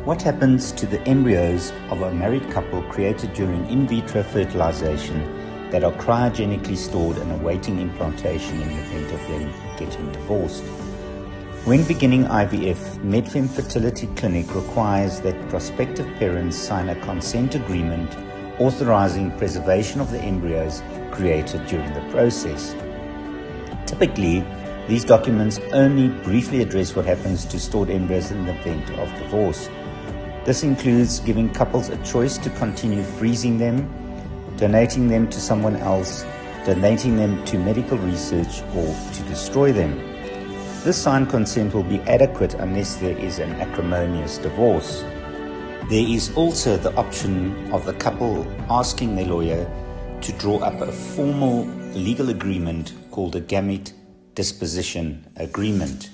What happens to the embryos of a married couple created during in vitro fertilization that are cryogenically stored and awaiting implantation in the event of them getting divorced? When beginning IVF, Medfem Fertility Clinic requires that prospective parents sign a consent agreement authorizing preservation of the embryos created during the process. Typically, these documents only briefly address what happens to stored embryos in the event of divorce. This includes giving couples a choice to continue freezing them, donating them to someone else, donating them to medical research, or to destroy them. This signed consent will be adequate unless there is an acrimonious divorce. There is also the option of the couple asking their lawyer to draw up a formal legal agreement called a gamete disposition agreement.